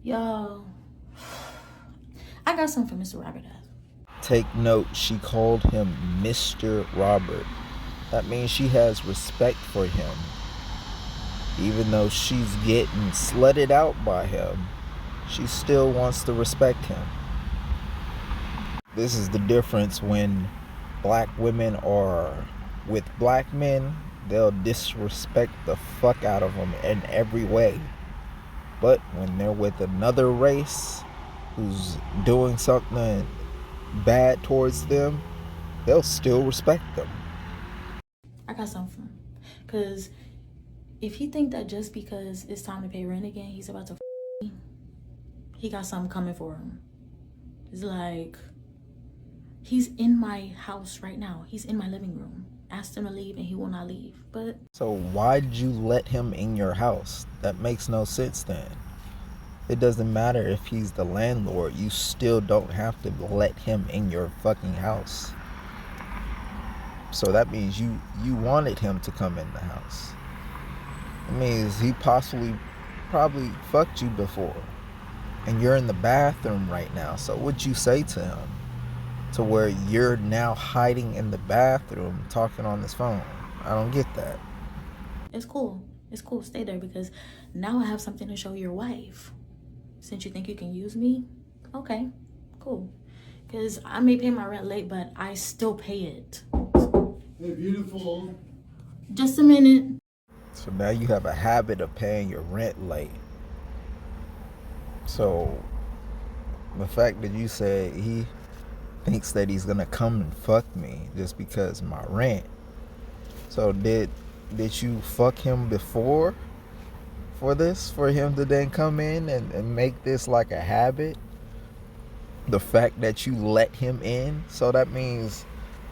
Yo, I got something for Mr. Robert. Take note, she called him Mr. Robert. That means she has respect for him. Even though she's getting slutted out by him, she still wants to respect him. This is the difference when black women are with black men. They'll disrespect the fuck out of them in every way. But when they're with another race who's doing something bad towards them, they'll still respect them. I got something. Because if he think that just because it's time to pay rent again, he's about to me, he got something coming for him. It's like, he's in my house right now. He's in my living room. Asked him to leave and he will not leave. But So why did you let him in your house? That makes no sense then. It doesn't matter if he's the landlord. You still don't have to let him in your fucking house. So that means you wanted him to come in the house. It means he probably fucked you before. And you're in the bathroom right now. So what'd you say to him? To where you're now hiding in the bathroom talking on this phone. I don't get that. it's cool. It's cool. Stay there because now I have something to show your wife. Since you think you can use me, okay, cool. Because I may pay my rent late, but I still pay it. Hey, beautiful. Just a minute. So now you have a habit of paying your rent late. So the fact that you said he thinks that he's gonna come and fuck me just because of my rent. So did you fuck him before for this? For him to then come in and make this like a habit? The fact that you let him in, so that means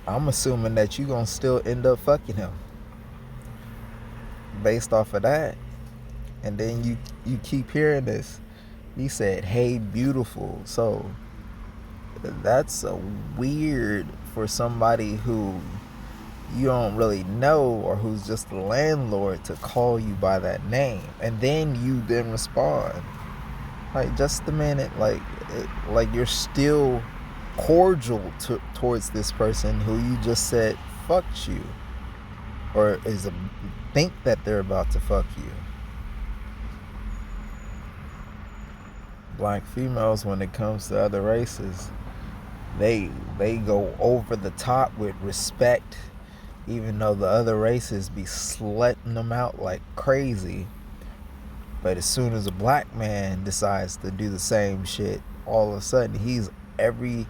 I'm assuming that you gonna still end up fucking him based off of that. And then you keep hearing this. He said, "Hey, beautiful." So that's a weird for somebody who you don't really know or who's just the landlord to call you by that name, and then you then respond like, just a minute, like you're still cordial towards this person who you just said fucked you or think that they're about to fuck you. Black females, when it comes to other races, they go over the top with respect, even though the other races be slutting them out like crazy. But as soon as a black man decides to do the same shit, all of a sudden he's every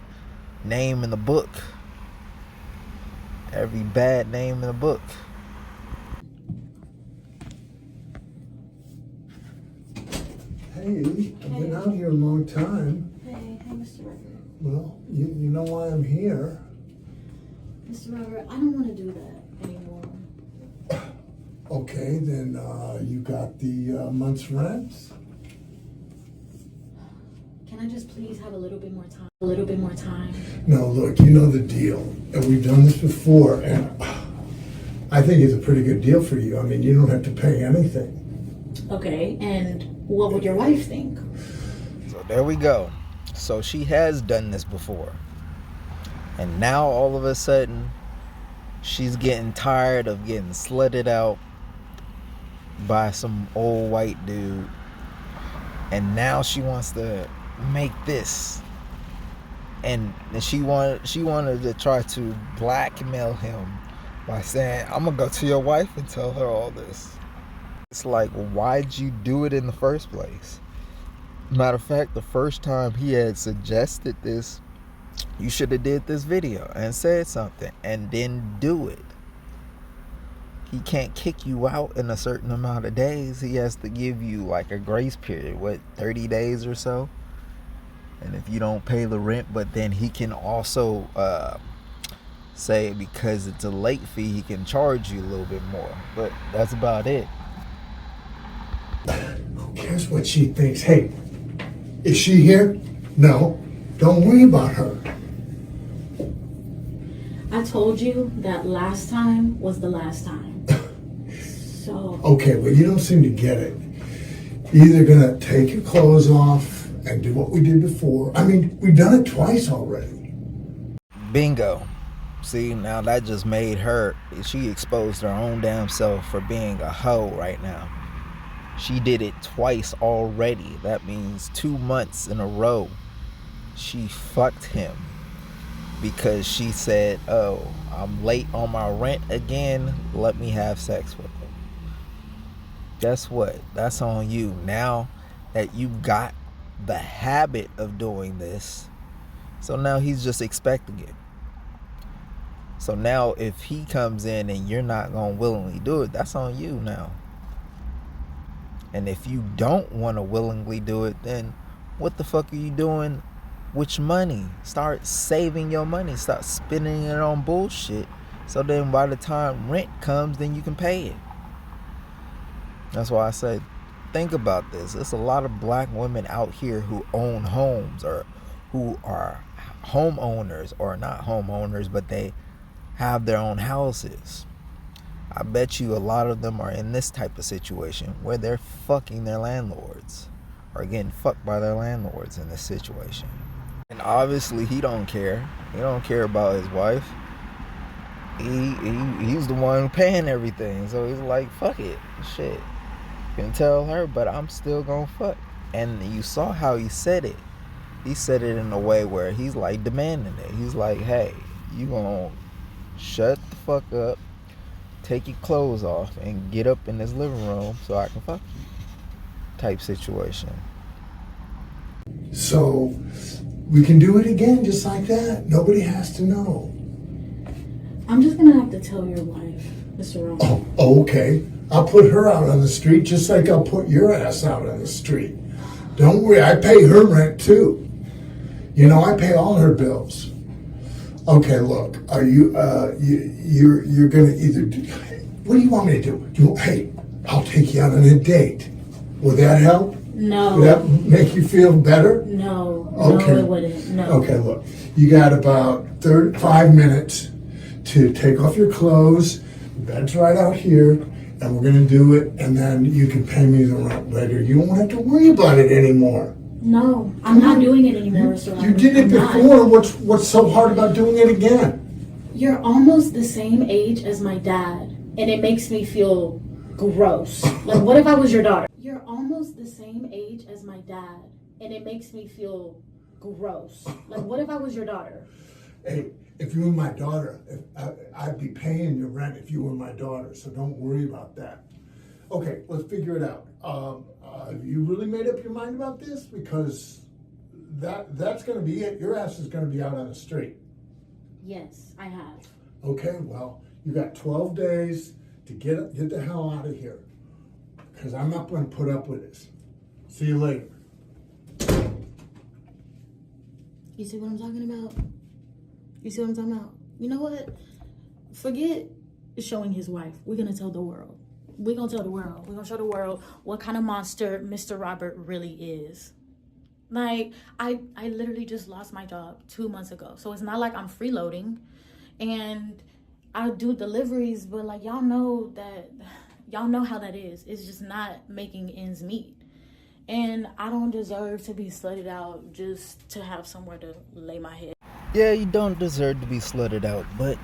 name in the book, every bad name in the book. Hey, I've been out here a long time. Hey, Mr. Robert. Well, you know why I'm here. Mr. Robert, I don't want to do that anymore. Okay, then you got the month's rent. Can I just please have a little bit more time? A little bit more time. No, look, you know the deal. And we've done this before, and I think it's a pretty good deal for you. I mean, you don't have to pay anything. Okay, and what would your wife think? So there we go. So she has done this before. And now all of a sudden, she's getting tired of getting slutted out by some old white dude. And now she wants to make this. And she wanted to try to blackmail him by saying, "I'm gonna go to your wife and tell her all this." It's like, why'd you do it in the first place? Matter of fact, the first time he had suggested this, you should have did this video and said something and then do it. He can't kick you out in a certain amount of days. He has to give you like a grace period, 30 days or so. And if you don't pay the rent, but then he can also say because it's a late fee, he can charge you a little bit more. But that's about it. Who cares what she thinks? Hey, is she here? No. Don't worry about her. I told you that last time was the last time. So. Okay, well, you don't seem to get it. You're either gonna take your clothes off and do what we did before. I mean, we've done it twice already. Bingo. See, now that just made her, she exposed her own damn self for being a hoe right now. She did it twice already. That means 2 months in a row. She fucked him because she said, oh, I'm late on my rent again. Let me have sex with him. Guess what? That's on you. Now that you got the habit of doing this, so now he's just expecting it. So now if he comes in and you're not going to willingly do it, that's on you now. And if you don't want to willingly do it, then what the fuck are you doing with your money? Start saving your money. Start spending it on bullshit. So then by the time rent comes, then you can pay it. That's why I say, think about this. There's a lot of black women out here who own homes or who are homeowners or not homeowners, but they have their own houses. I bet you a lot of them are in this type of situation where they're fucking their landlords or getting fucked by their landlords in this situation. And obviously he don't care. He don't care about his wife. He's the one paying everything. So he's like, fuck it. Shit. Can tell her, but I'm still gonna fuck. And you saw how he said it. He said it in a way where he's like demanding it. He's like, hey, you gonna shut the fuck up, take your clothes off, and get up in this living room so I can fuck you. Type situation. So we can do it again just like that. Nobody has to know. I'm just gonna have to tell your wife, Mr. Roman. Oh, okay. I'll put her out on the street just like I'll put your ass out on the street. Don't worry, I pay her rent too. You know, I pay all her bills. Okay, look, are you, you're gonna either do, what do you want me to do? Hey, I'll take you out on a date. Would that help? No. Would that make you feel better? No. Okay. No, it wouldn't. No. Okay, look, you got about 5 minutes to take off your clothes. Bed's right out here. And we're gonna do it, and then you can pay me the rent later. You won't have to worry about it anymore. No, I'm not doing it anymore, Mr. Roman. You did it I'm not. before. What's so hard about doing it again? You're almost the same age as my dad, and it makes me feel gross. Like, what if I was your daughter? You're almost the same age as my dad, and it makes me feel gross. Like, what if I was your daughter? Hey, if you were my daughter, I'd be paying your rent if you were my daughter, so don't worry about that. Okay, let's figure it out. Have you really made up your mind about this? Because that's going to be it. Your ass is going to be out on the street. Yes, I have. Okay, well, you got 12 days to get the hell out of here. Because I'm not going to put up with this. See you later. You see what I'm talking about? You see what I'm talking about? You know what? Forget showing his wife. We're going to tell the world. We're going to tell the world. We're going to show the world what kind of monster Mr. Robert really is. Like, I literally just lost my job 2 months ago. So it's not like I'm freeloading. And I do deliveries, but like, y'all know how that is. It's just not making ends meet. And I don't deserve to be slutted out just to have somewhere to lay my head. Yeah, you don't deserve to be slutted out, but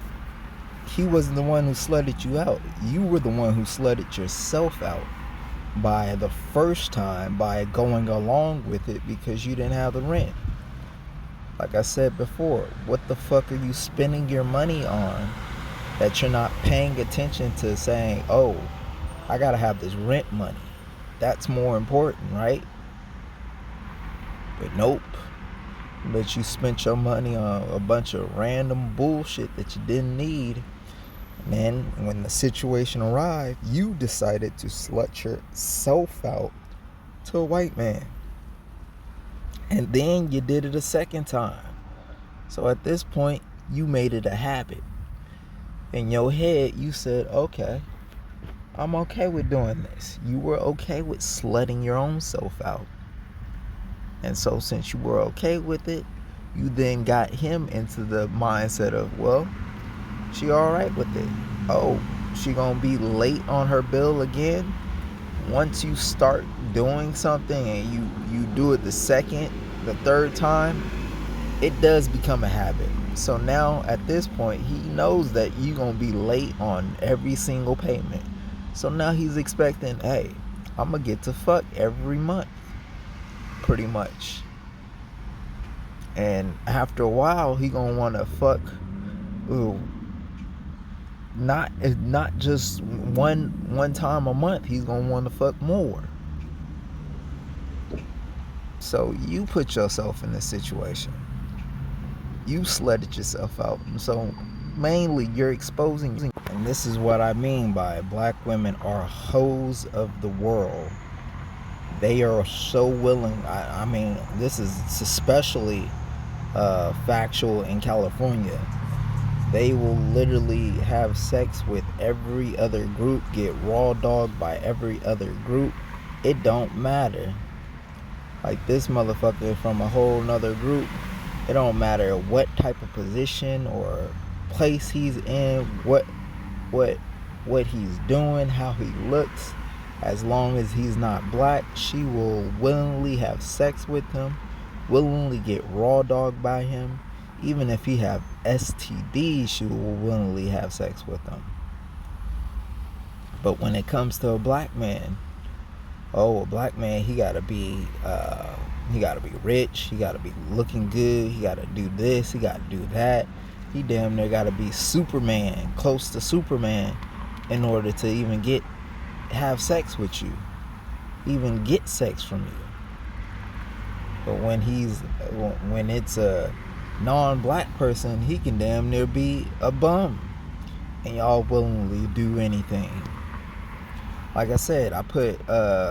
he wasn't the one who slutted you out. You were the one who slutted yourself out by the first time, by going along with it because you didn't have the rent. Like I said before, what the fuck are you spending your money on that you're not paying attention to, saying, oh, I gotta have this rent money. That's more important, right? But nope. But you spent your money on a bunch of random bullshit that you didn't need. And then when the situation arrived, you decided to slut yourself out to a white man. And then you did it a second time. So at this point, you made it a habit. In your head, you said, okay, I'm okay with doing this. You were okay with slutting your own self out. And so since you were okay with it, you then got him into the mindset of, well, she all right with it. Oh, she gonna be late on her bill again? once you start doing something and you do it the third time, it does become a habit. So now at this point, he knows that you're gonna be late on every single payment. So now he's expecting, hey, I'm gonna get to fuck every month, pretty much. And after a while, he gonna want to fuck. Ooh, not just one time a month. He's gonna want to fuck more. So you put yourself in this situation. You slutted yourself out. So mainly you're exposing. And this is what I mean by black women are hoes of the world. They are so willing. I mean, this is especially factual in California. They will literally have sex with every other group, get raw dogged by every other group. It don't matter. Like this motherfucker from a whole nother group, it don't matter what type of position or place he's in, what he's doing, how he looks. As long as he's not black, she will willingly have sex with him, willingly get raw dogged by him. Even if he have STDs, she will willingly have sex with him. But when it comes to a black man, a black man, he gotta be rich, he gotta be looking good, he gotta do this, he gotta do that. He damn near gotta be Superman, close to Superman, in order to even have sex with you, even get sex from you. But when it's a non-black person, he can damn near be a bum, and y'all willingly do anything. Like I said, I put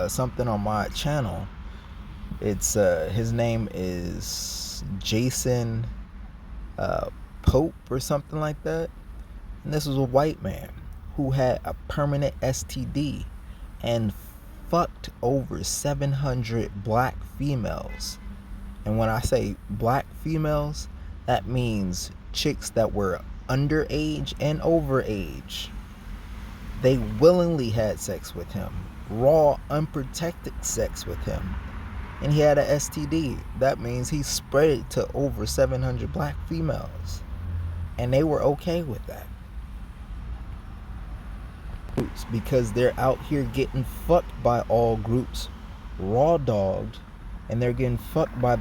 something on my channel. It's his name is Jason Pope or something like that, and this was a white man who had a permanent STD and fucked over 700 black females. And when I say black females, that means chicks that were underage and overage. They willingly had sex with him, raw, unprotected sex with him, and he had a STD. That means he spread it to over 700 black females, and they were okay with that. Because they're out here getting fucked by all groups, raw dogged, and they're getting fucked by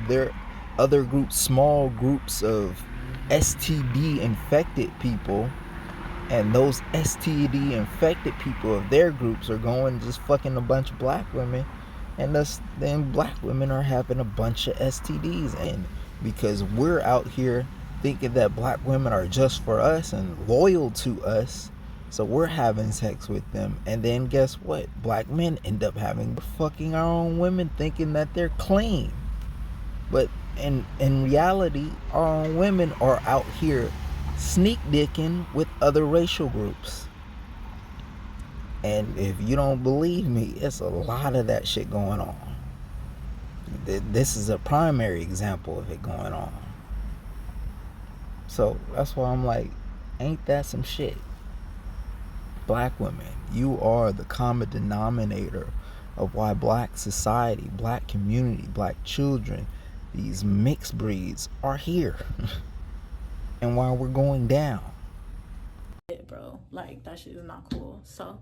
their other groups, small groups of STD infected people, and those STD infected people of their groups are going just fucking a bunch of black women, and then black women are having a bunch of STDs. And because we're out here thinking that black women are just for us and loyal to us, so we're having sex with them, and then guess what? Black men end up fucking our own women, thinking that they're clean. But in reality, our own women are out here sneak dicking with other racial groups. And if you don't believe me, it's a lot of that shit going on. This is a primary example of it going on. So that's why I'm like, ain't that some shit? Black women, you are the common denominator of why black society, black community, black children, these mixed breeds are here. And why we're going down. Bro, like that shit is not cool. So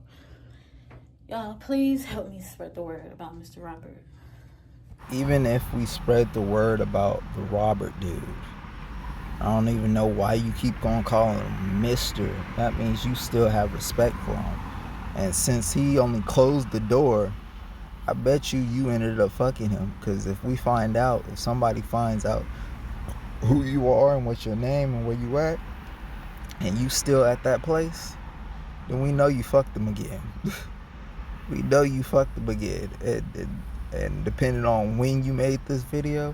y'all, please help me spread the word about Mr. Robert. Even if we spread the word about the Robert dude, I don't even know why you keep on calling him Mr. That means you still have respect for him. And since he only closed the door, I bet you ended up fucking him. Because if somebody finds out who you are and what's your name and where you at, and you still at that place, then we know you fucked them again. We know you fucked them again. And depending on when you made this video,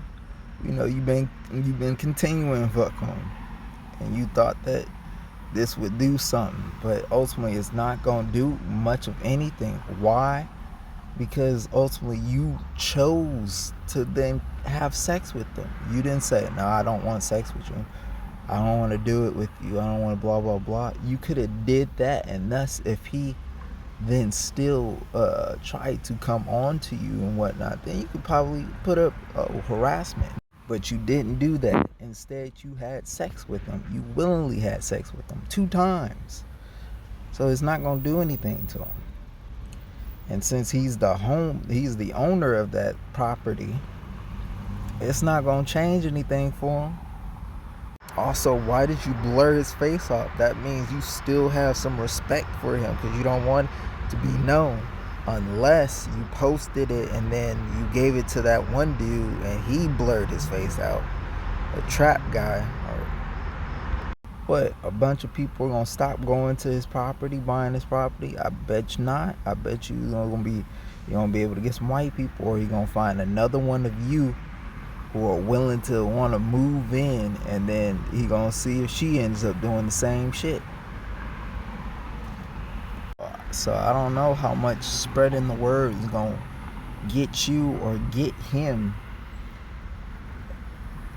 you know you've been continuing to fuck them, and you thought that this would do something, but ultimately it's not gonna do much of anything. Why? Because ultimately you chose to then have sex with them. You didn't say, no, I don't want sex with you, I don't want to do it with you, I don't want to blah blah blah. You could have did that, and thus if he then still try to come on to you and whatnot, then you could probably put up harassment. But you didn't do that. Instead, you had sex with them. You willingly had sex with them 2 times. So it's not going to do anything to him. And since he's the owner of that property, it's not going to change anything for him. Also, why did you blur his face off? That means you still have some respect for him because you don't want it to be known. Unless you posted it and then you gave it to that one dude and he blurred his face out. A trap guy. Or what? A bunch of people are going to stop going to his property, buying his property? I bet you not. I bet you're going to be able to get some white people, or you're going to find another one of you who are willing to want to move in, and then he gonna see if she ends up doing the same shit. So I don't know how much spreading the word is gonna get you or get him.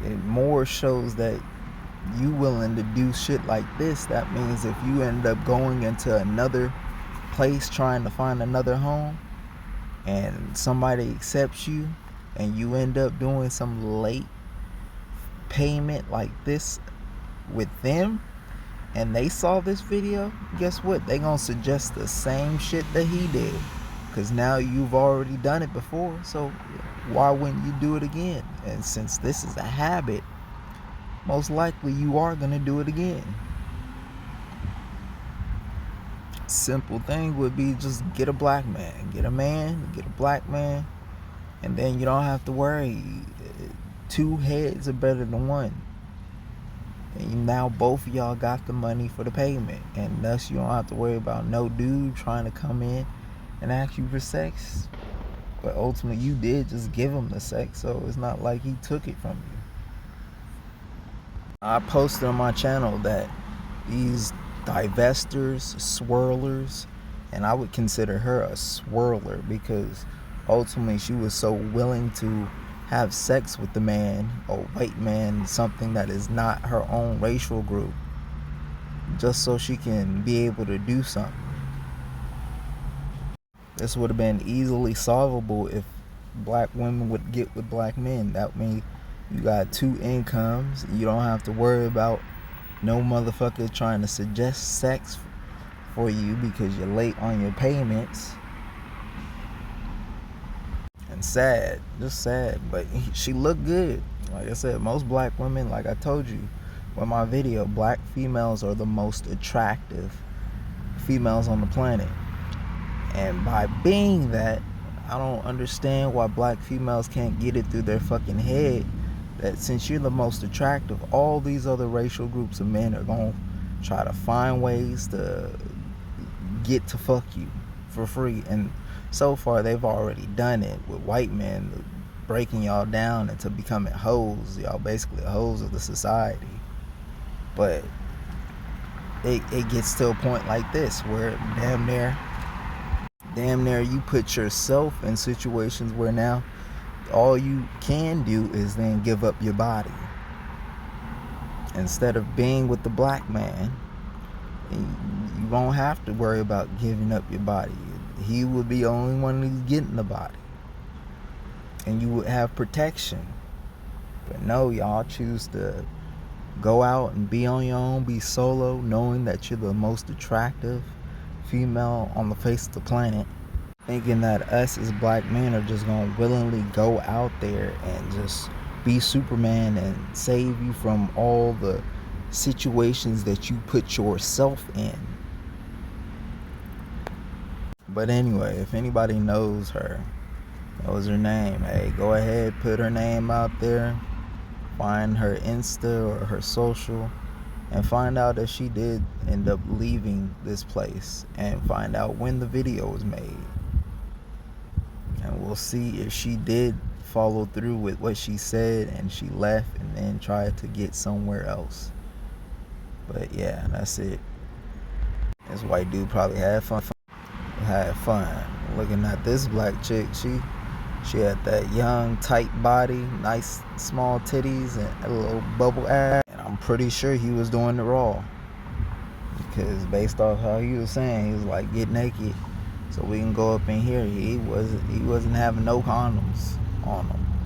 It more shows that you willing to do shit like this. That means if you end up going into another place trying to find another home and somebody accepts you, and you end up doing some late payment like this with them, and they saw this video, guess what? They gonna suggest the same shit that he did, because now you've already done it before, so why wouldn't you do it again? And since this is a habit, most likely you are gonna do it again. Simple thing would be just get a black man, get a black man, and then you don't have to worry. 2 heads are better than 1. And now both of y'all got the money for the payment, and thus you don't have to worry about no dude trying to come in and ask you for sex. But ultimately you did just give him the sex, so it's not like he took it from you. I posted on my channel that these divestors, swirlers, and I would consider her a swirler, because ultimately she was so willing to have sex with the man, a white man, something that is not her own racial group, just so she can be able to do something. This would have been easily solvable if black women would get with black men. That means you got 2 incomes. You don't have to worry about no motherfucker trying to suggest sex for you because you're late on your payments. And sad, just sad, but she looked good. Like I said, most black women, like I told you in my video, black females are the most attractive females on the planet. And by being that, I don't understand why black females can't get it through their fucking head that since you're the most attractive, all these other racial groups of men are gonna try to find ways to get to fuck you for free. And so far they've already done it with white men breaking y'all down into becoming hoes. Y'all basically hoes of the society. But it gets to a point like this where damn near you put yourself in situations where now all you can do is then give up your body. Instead of being with the black man, you won't have to worry about giving up your body. He would be the only one who's getting the body, and you would have protection. But no, y'all choose to go out and be on your own, be solo, knowing that you're the most attractive female on the face of the planet, thinking that us as black men are just gonna willingly go out there and just be Superman and save you from all the situations that you put yourself in. But anyway, if anybody knows her name, hey, go ahead, put her name out there, find her Insta or her social, and find out that she did end up leaving this place, and find out when the video was made. And we'll see if she did follow through with what she said and she left and then tried to get somewhere else. But yeah, that's it. This white dude probably had fun looking at this black chick. She had that young tight body, nice small titties, and a little bubble ass, and I'm pretty sure he was doing it raw, because based off how he was saying, he was like, get naked, so we can go up in here. He wasn't having no condoms on him.